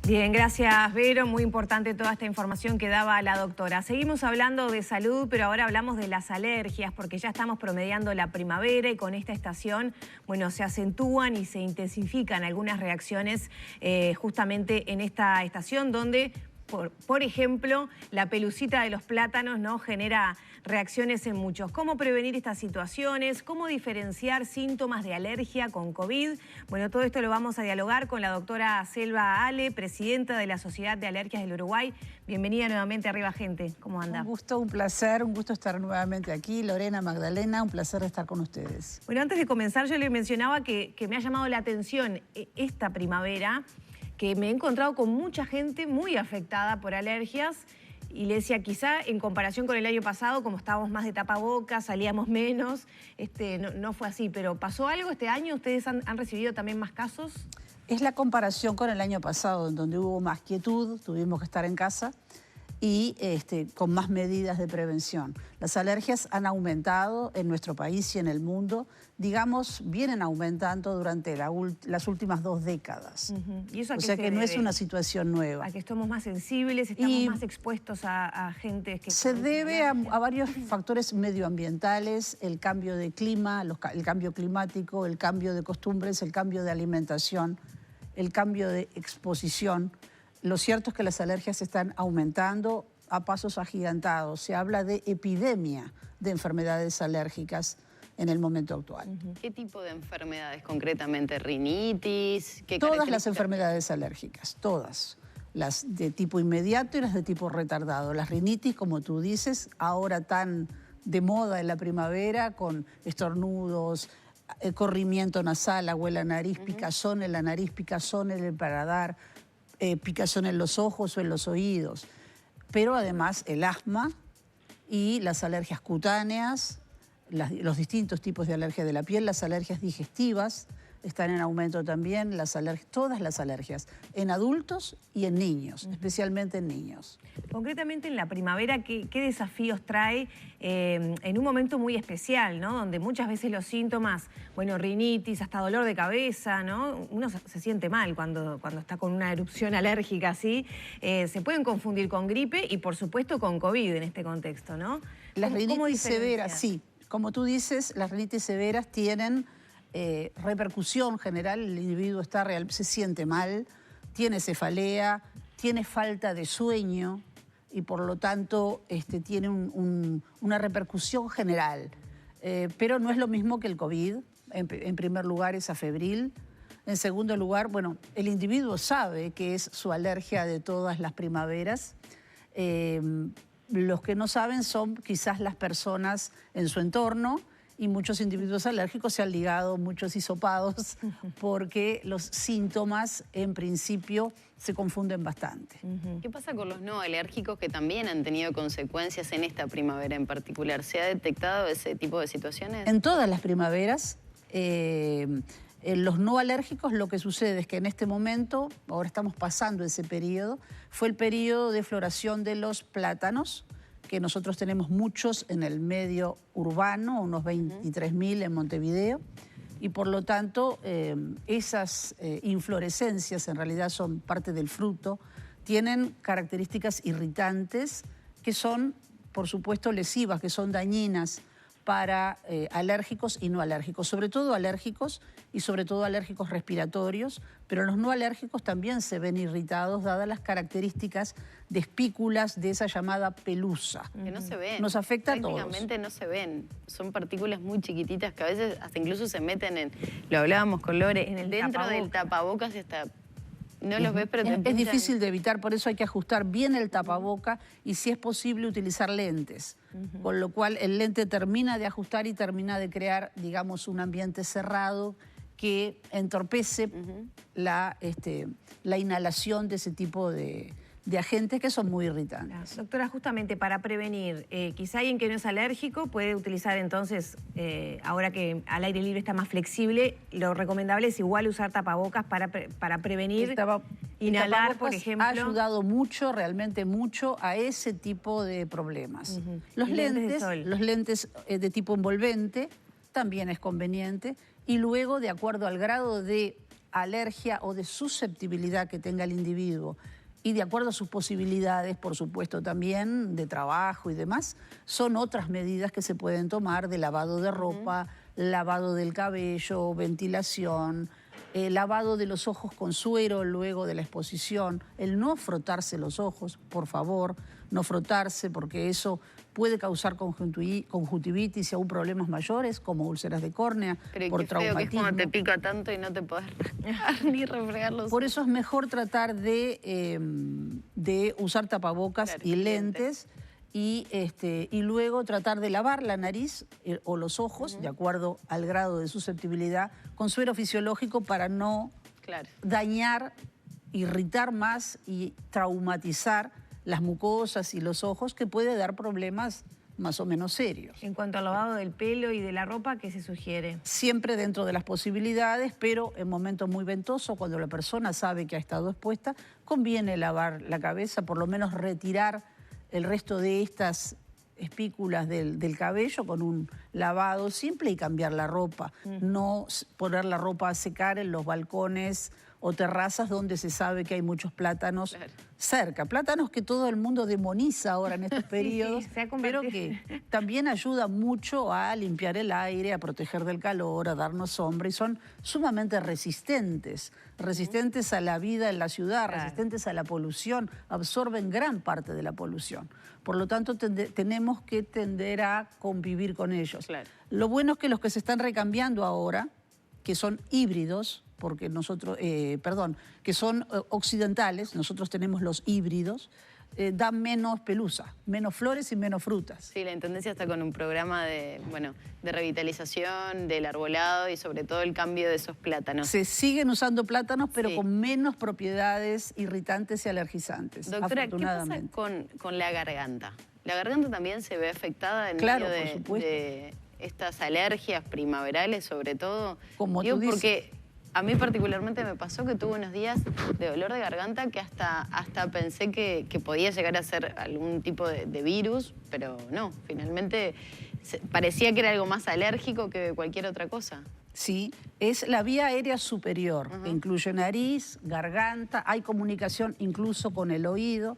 Bien, gracias Vero, muy importante toda esta información que daba la doctora. Seguimos hablando de salud, pero ahora hablamos de las alergias, porque ya estamos promediando la primavera y con esta estación, bueno, se acentúan y se intensifican algunas reacciones justamente en esta estación donde, por ejemplo, la pelucita de los plátanos, ¿no?, genera reacciones en muchos. ¿Cómo prevenir estas situaciones? ¿Cómo diferenciar síntomas de alergia con COVID? Bueno, todo esto lo vamos a dialogar con la doctora Selva Ale, presidenta de la Sociedad de Alergias del Uruguay. Bienvenida nuevamente a Arriba Gente. ¿Cómo anda? Un gusto, un placer, un gusto estar nuevamente aquí. Lorena, Magdalena, un placer estar con ustedes. Bueno, antes de comenzar yo le mencionaba que me ha llamado la atención esta primavera, que me he encontrado con mucha gente muy afectada por alergias. Y le decía, quizá en comparación con el año pasado, como estábamos más de tapabocas, salíamos menos, no fue así. Pero ¿pasó algo este año? ¿Ustedes han recibido también más casos? Es la comparación con el año pasado, en donde hubo más quietud, tuvimos que estar en casa y con más medidas de prevención. Las alergias han aumentado en nuestro país y en el mundo, digamos, vienen aumentando durante las últimas 2 décadas. ¿Y eso a o qué sea se que no debe? es una situación nueva. ¿A que estamos más sensibles, estamos más expuestos a gente que... Se debe a varios factores medioambientales, el cambio de clima, el cambio climático, el cambio de costumbres, el cambio de alimentación, el cambio de exposición. Lo cierto es que las alergias están aumentando a pasos agigantados. Se habla de epidemia de enfermedades alérgicas en el momento actual. ¿Qué tipo de enfermedades concretamente? ¿Rinitis? Todas las enfermedades alérgicas, todas. Las de tipo inmediato y las de tipo retardado. Las rinitis, como tú dices, ahora tan de moda en la primavera, con estornudos, corrimiento nasal, agua en la nariz, picazón en la nariz, picazón en el paladar, picazón en los ojos o en los oídos. Pero además el asma y las alergias cutáneas, los distintos tipos de alergia de la piel, las alergias digestivas están en aumento también, todas las alergias, en adultos y en niños, especialmente en niños. Concretamente en la primavera, ¿qué desafíos trae en un momento muy especial, ¿no?, donde muchas veces los síntomas, bueno, rinitis, hasta dolor de cabeza, ¿no?, uno se siente mal cuando está con una erupción alérgica así, se pueden confundir con gripe y por supuesto con COVID en este contexto, ¿no? Las rinitis severas, sí, como tú dices, las rinitis severas tienen repercusión general, el individuo se siente mal, tiene cefalea, tiene falta de sueño y por lo tanto tiene una repercusión general. Pero no es lo mismo que el COVID. En primer lugar es afebril. En segundo lugar, bueno, el individuo sabe que es su alergia de todas las primaveras. Los que no saben son quizás las personas en su entorno, y muchos individuos alérgicos se han ligado muchos hisopados porque los síntomas en principio se confunden bastante. ¿Qué pasa con los no alérgicos que también han tenido consecuencias en esta primavera en particular? ¿Se ha detectado ese tipo de situaciones? En todas las primaveras, en los no alérgicos lo que sucede es que en este momento, ahora estamos pasando ese periodo, fue el periodo de floración de los plátanos, que nosotros tenemos muchos en el medio urbano, unos 23.000 en Montevideo, y por lo tanto esas inflorescencias en realidad son parte del fruto, tienen características irritantes que son, por supuesto, lesivas, que son dañinas para alérgicos y no alérgicos, sobre todo alérgicos y sobre todo alérgicos respiratorios, pero los no alérgicos también se ven irritados dadas las características de espículas de esa llamada pelusa. Que no se ven. Nos afecta a todos. Prácticamente no se ven. Son partículas muy chiquititas que a veces hasta incluso se meten lo hablábamos con Lore, dentro del tapabocas y hasta... No los ves, pero es difícil de evitar, por eso hay que ajustar bien el tapaboca y si es posible utilizar lentes. Con lo cual el lente termina de ajustar y termina de crear, digamos, un ambiente cerrado que entorpece la inhalación de ese tipo de agentes que son muy irritantes. Doctora, justamente para prevenir, quizá alguien que no es alérgico puede utilizar entonces, ahora que al aire libre está más flexible, lo recomendable es igual usar tapabocas para prevenir, inhalar, por ejemplo. Ha ayudado mucho, realmente mucho, a ese tipo de problemas. Los lentes de tipo envolvente también es conveniente y luego, de acuerdo al grado de alergia o de susceptibilidad que tenga el individuo y de acuerdo a sus posibilidades, por supuesto también de trabajo y demás, son otras medidas que se pueden tomar de lavado de ropa, lavado del cabello, ventilación, lavado de los ojos con suero luego de la exposición, el no frotarse los ojos, por favor, no frotarse porque eso puede causar conjuntivitis y aún problemas mayores como úlceras de córnea, pero por qué feo traumatismo. que es cuando te pica tanto y no te podés ni refregar los ojos. Por eso es mejor tratar de usar tapabocas Claro, y lentes y luego tratar de lavar la nariz o los ojos, de acuerdo al grado de susceptibilidad, con suero fisiológico para no dañar, irritar más y traumatizar las mucosas y los ojos, que puede dar problemas más o menos serios. En cuanto al lavado del pelo y de la ropa, ¿qué se sugiere? Siempre dentro de las posibilidades, pero en momentos muy ventosos, cuando la persona sabe que ha estado expuesta, conviene lavar la cabeza, por lo menos retirar el resto de estas espículas del cabello con un lavado simple y cambiar la ropa. No poner la ropa a secar en los balcones o terrazas donde se sabe que hay muchos plátanos cerca. Plátanos que todo el mundo demoniza ahora en estos periodos, pero que también ayuda mucho a limpiar el aire, a proteger del calor, a darnos sombra, y son sumamente resistentes a la vida en la ciudad, resistentes a la polución, absorben gran parte de la polución. Por lo tanto, tenemos que tender a convivir con ellos. Lo bueno es que los que se están recambiando ahora, que son híbridos, porque nosotros, que son occidentales, nosotros tenemos los híbridos, dan menos pelusa, menos flores y menos frutas. Sí, la Intendencia está con un programa de revitalización del arbolado y sobre todo el cambio de esos plátanos. Se siguen usando plátanos, pero con menos propiedades irritantes y alergizantes. Doctora, ¿qué pasa con la garganta? ¿La garganta también se ve afectada en medio de estas alergias primaverales, sobre todo? Como tú dices. Porque a mí particularmente me pasó que tuve unos días de dolor de garganta que hasta pensé que podía llegar a ser algún tipo de virus, pero no, finalmente parecía que era algo más alérgico que cualquier otra cosa. Sí, es la vía aérea superior, que incluye nariz, garganta, hay comunicación incluso con el oído.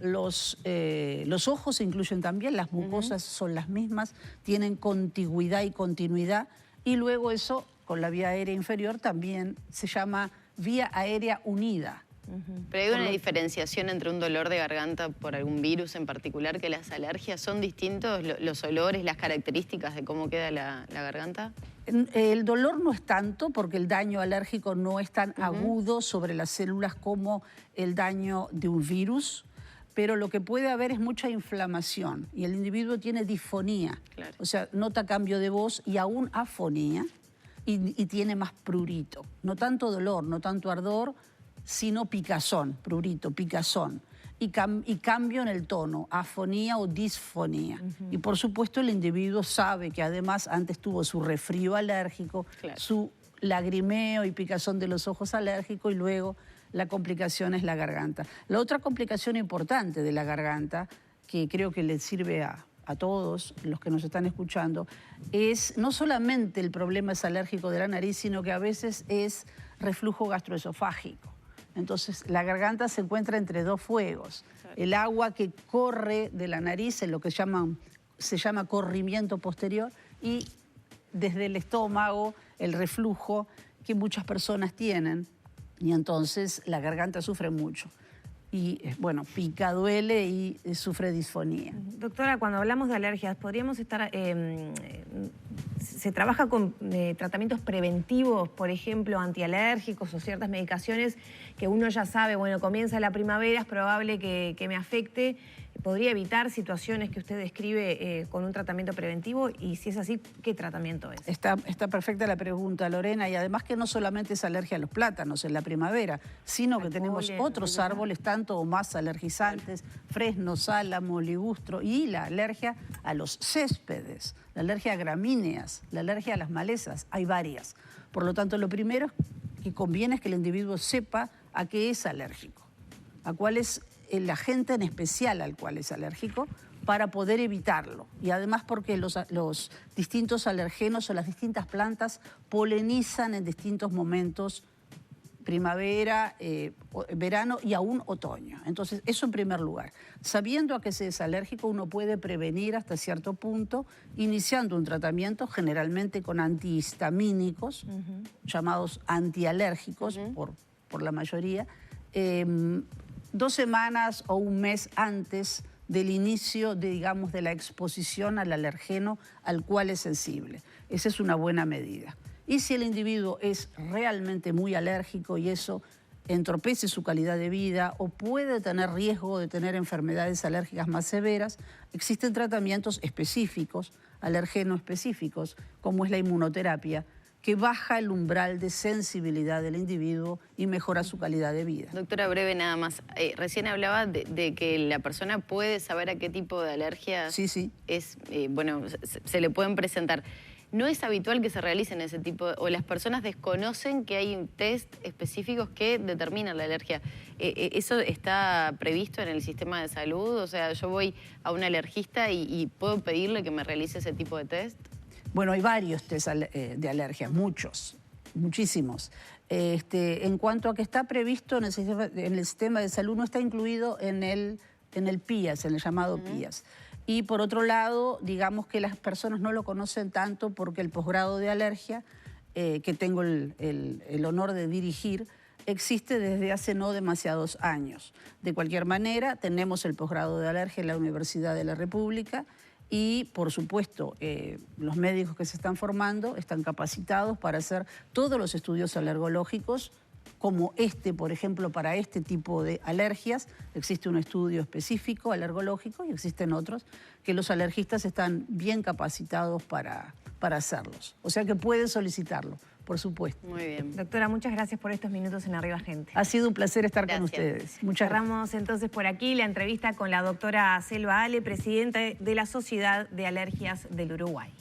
Los ojos se incluyen también, las mucosas son las mismas, tienen contigüidad y continuidad, y luego eso con la vía aérea inferior también se llama vía aérea unida. Pero hay una diferenciación entre un dolor de garganta por algún virus en particular, que las alergias son distintos, los olores, las características de cómo queda la garganta. El dolor no es tanto, porque el daño alérgico no es tan agudo sobre las células como el daño de un virus, pero lo que puede haber es mucha inflamación y el individuo tiene disfonía, o sea, nota cambio de voz y aún afonía, y tiene más prurito. No tanto dolor, no tanto ardor, sino picazón, prurito, picazón. Y cambio en el tono, afonía o disfonía. Y por supuesto el individuo sabe que además antes tuvo su resfrío alérgico, su lagrimeo y picazón de los ojos alérgico, y luego la complicación es la garganta. La otra complicación importante de la garganta, que creo que le sirve a todos los que nos están escuchando, es no solamente el problema es alérgico de la nariz, sino que a veces es reflujo gastroesofágico. Entonces, la garganta se encuentra entre dos fuegos. El agua que corre de la nariz, en lo que se llama corrimiento posterior, y desde el estómago, el reflujo que muchas personas tienen, y entonces la garganta sufre mucho. Y bueno, pica, duele y sufre disfonía. Doctora, cuando hablamos de alergias, ¿podríamos estar... ¿se trabaja con tratamientos preventivos, por ejemplo, antialérgicos o ciertas medicaciones que uno ya sabe, bueno, comienza la primavera, es probable que me afecte? ¿Podría evitar situaciones que usted describe con un tratamiento preventivo? Y si es así, ¿qué tratamiento es? Está perfecta la pregunta, Lorena, y además que no solamente es alergia a los plátanos en la primavera, sino que tenemos otros árboles tanto o más alergizantes, fresno, álamo, ligustro, y la alergia a los céspedes, la alergia a gramíneas, la alergia a las malezas, hay varias. Por lo tanto, lo primero que conviene es que el individuo sepa a qué es alérgico, a cuál es el agente en especial al cual es alérgico, para poder evitarlo. Y además porque los distintos alergenos o las distintas plantas polinizan en distintos momentos primavera, verano y aún otoño. Entonces, eso en primer lugar. Sabiendo a qué se es alérgico, uno puede prevenir hasta cierto punto, iniciando un tratamiento generalmente con antihistamínicos, llamados antialérgicos por la mayoría, 2 semanas o un mes antes del inicio de la exposición al alergeno al cual es sensible. Esa es una buena medida. Y si el individuo es realmente muy alérgico y eso entorpece su calidad de vida o puede tener riesgo de tener enfermedades alérgicas más severas, existen tratamientos específicos, alergenos específicos, como es la inmunoterapia, que baja el umbral de sensibilidad del individuo y mejora su calidad de vida. Doctora, breve nada más. Recién hablaba de que la persona puede saber a qué tipo de alergia se le pueden presentar. ¿No es habitual que se realicen ese tipo o las personas desconocen que hay test específicos que determinan la alergia? ¿Eso está previsto en el sistema de salud? O sea, yo voy a un alergista y ¿puedo pedirle que me realice ese tipo de test? Bueno, hay varios test de alergias, muchísimos. En cuanto a que está previsto en el sistema de salud, no está incluido en el PIAS, en el llamado PIAS. Y por otro lado, digamos que las personas no lo conocen tanto porque el posgrado de alergia, que tengo el honor de dirigir, existe desde hace no demasiados años. De cualquier manera, tenemos el posgrado de alergia en la Universidad de la República y, por supuesto, los médicos que se están formando están capacitados para hacer todos los estudios alergológicos, como por ejemplo, para este tipo de alergias. Existe un estudio específico alergológico y existen otros que los alergistas están bien capacitados para hacerlos. O sea que pueden solicitarlo, por supuesto. Muy bien. Doctora, muchas gracias por estos minutos en Arriba Gente. Ha sido un placer estar con ustedes. Muchas gracias. Cerramos entonces por aquí la entrevista con la doctora Selva Ale, presidenta de la Sociedad de Alergias del Uruguay.